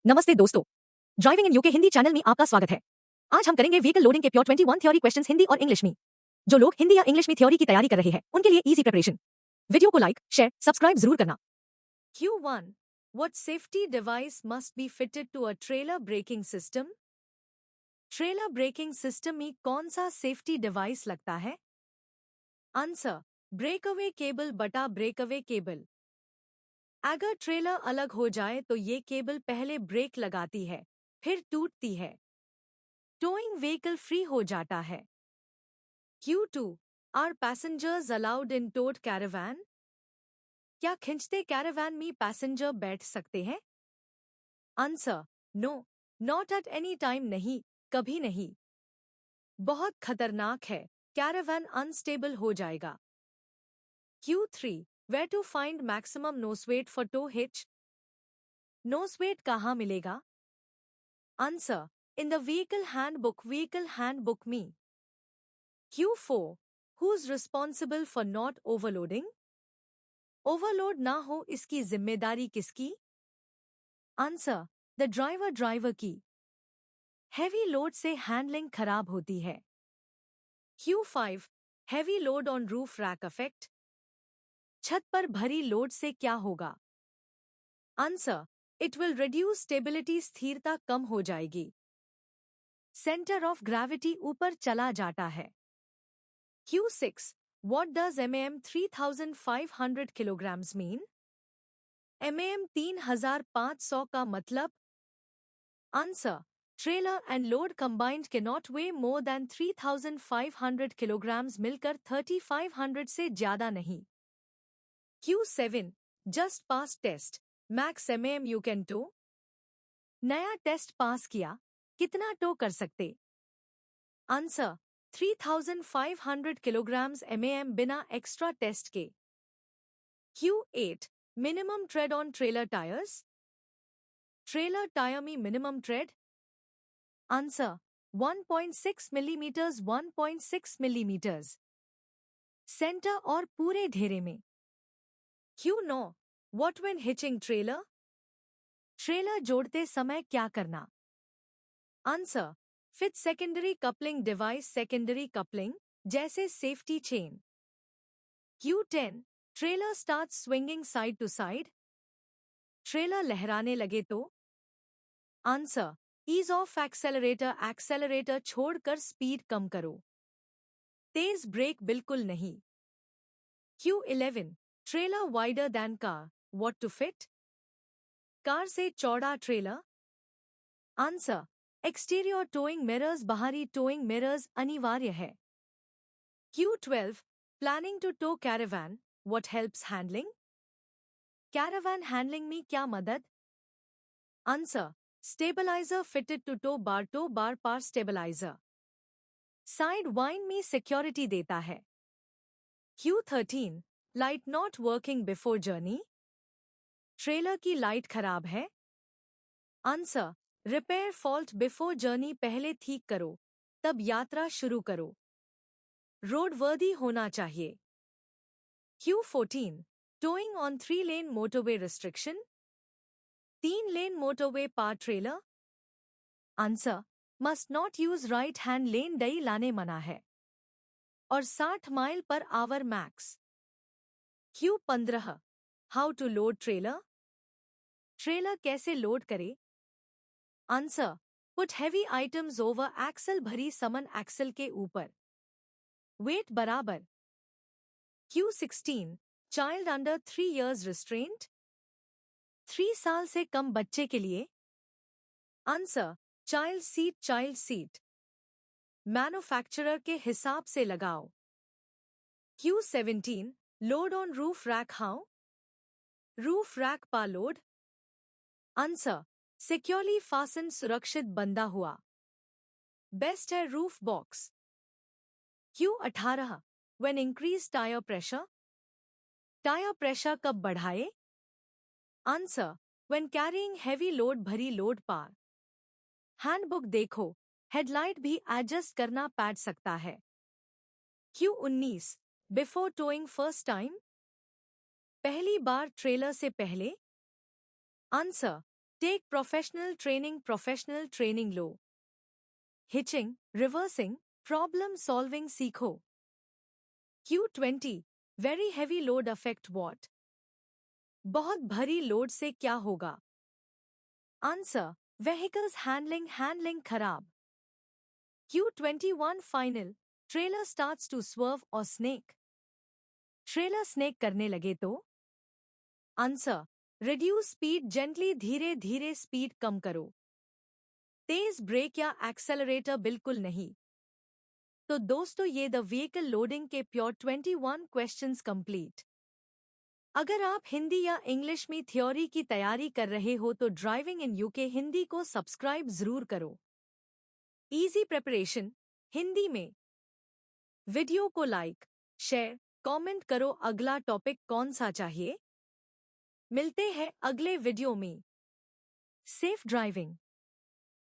नमस्ते दोस्तों, driving in UK Hindi channel में आपका स्वागत है। आज हम करेंगे व्हीकल लोडिंग के प्योर 21 थ्योरी क्वेश्चंस हिंदी और इंग्लिश में। जो लोग हिंदी या इंग्लिश में थ्योरी की तैयारी कर रहे हैं उनके लिए इजी प्रिपरेशन। वीडियो को लाइक, शेयर, सब्सक्राइब जरूर करना। Q1. What safety device must be fitted to a trailer braking system? Trailer braking system में कौन सा सेफ्टी डिवाइस लगता है? आंसर, ब्रेकअवे केबल बटा ब्रेकअवे केबल। अगर ट्रेलर अलग हो जाए तो ये केबल पहले ब्रेक लगाती है, फिर टूटती है। टोइंग व्हीकल फ्री हो जाता है। Q2. Are passengers allowed in towed caravan? क्या खिंचते कैरावान में पैसेंजर बैठ सकते हैं? Answer, no, not at any time, नहीं, कभी नहीं। बहुत खतरनाक है, कैरावान अनस्टेबल हो जाएगा। Q3. Where to find maximum nose weight for tow hitch? Nose weight कहाँ मिलेगा? Answer, in the vehicle handbook में। Q4. Who's responsible for not overloading? Overload ना हो इसकी जिम्मेदारी किसकी? आंसर, द ड्राइवर की। हैवी लोड से हैंडलिंग खराब होती है। Q5. Heavy load on roof rack affect? छत पर भरी लोड से क्या होगा? Answer, it will reduce stability, स्थिरता कम हो जाएगी। सेंटर ऑफ ग्रेविटी ऊपर चला जाता है। Q6. What does MAM 3500 kilograms mean? MAM 3500 का मतलब? Answer, trailer and load combined cannot weigh more than 3500 kilograms, मिलकर 3500 से ज्यादा नहीं। Q7. Just pass test, max MAM you can tow? नया टेस्ट पास किया, कितना टो कर सकते? आंसर, 3500 किलोग्राम्स MAM बिना एक्स्ट्रा टेस्ट के। Q8. Minimum tread on trailer tyres? Trailer tyre में minimum tread? Answer, 1.6 millimetres, 1.6 millimetres. Centre और पूरे घेरे में। Q9. What when hitching trailer? Trailer जोड़ते समय क्या करना? Answer, fit secondary coupling device, secondary coupling जैसे safety chain. Q10. Trailer start swinging side to side? Trailer लहराने लगे तो? Answer, ease off accelerator, accelerator छोड़कर स्पीड कम करो। तेज ब्रेक बिल्कुल नहीं। Q11. Trailer wider than car, what to fit? Car से चौड़ा trailer? Answer, exterior towing mirrors, बाहरी टोइंग मिरर्स अनिवार्य है। Q12. Planning to tow caravan, what helps handling? Caravan handling में क्या मदद? Answer, stabiliser fitted to bar पार stabiliser. Side wind में सिक्योरिटी देता है। Q13. Light not working before journey? Trailer की लाइट खराब है? Answer, repair fault before journey, पहले ठीक करो, तब यात्रा शुरू करो। रोड वर्दी होना चाहिए। Q14. Towing on 3 lane motorway restriction? 3 lane motorway पार trailer? Answer, must not use right hand lane, डई लाने मना है। और 60 mile per hour max. Q15. How to load trailer? Trailer कैसे लोड करे? Answer, put heavy items over axle, भरी समन एक्सल के ऊपर। वेट बराबर। Q16. Child under 3 years restraint? 3 साल से कम बच्चे के लिए? Answer, child seat. मैन्युफैक्चरर के हिसाब से लगाओ। Q17. Load on roof rack how? Roof rack पा लोड? आंसर, सिक्योरली फासन, सुरक्षित बंधा हुआ। बेस्ट है roof box. Q18. When increase tyre pressure? Tyre pressure कब बढ़ाए? Answer, when carrying heavy load, भरी लोड पार। हैंडबुक देखो, हेडलाइट भी एडजस्ट करना पड़ सकता है। Q19. Before towing first time? पहली बार ट्रेलर से पहले? आंसर, टेक प्रोफेशनल ट्रेनिंग लो। हिचिंग, रिवर्सिंग, प्रॉब्लम सॉल्विंग सीखो। Q20 very heavy load affect what? बहुत भारी लोड से क्या होगा? आंसर, व्हीकल्स हैंडलिंग खराब। Q21 final, trailer starts to swerve और स्नेक। ट्रेलर स्नेक करने लगे तो? आंसर, रिड्यूस स्पीड जेंटली, धीरे धीरे स्पीड कम करो। तेज ब्रेक या एक्सेलरेटर बिल्कुल नहीं। तो दोस्तों ये द व्हीकल लोडिंग के प्योर 21 क्वेश्चंस कंप्लीट। अगर आप हिंदी या इंग्लिश में थ्योरी की तैयारी कर रहे हो तो ड्राइविंग इन यूके हिंदी को सब्सक्राइब जरूर करो। इजी प्रिपरेशन हिंदी में। वीडियो को लाइक, शेयर, कमेंट करो। अगला टॉपिक कौन सा चाहिए? मिलते हैं अगले वीडियो में। Safe driving.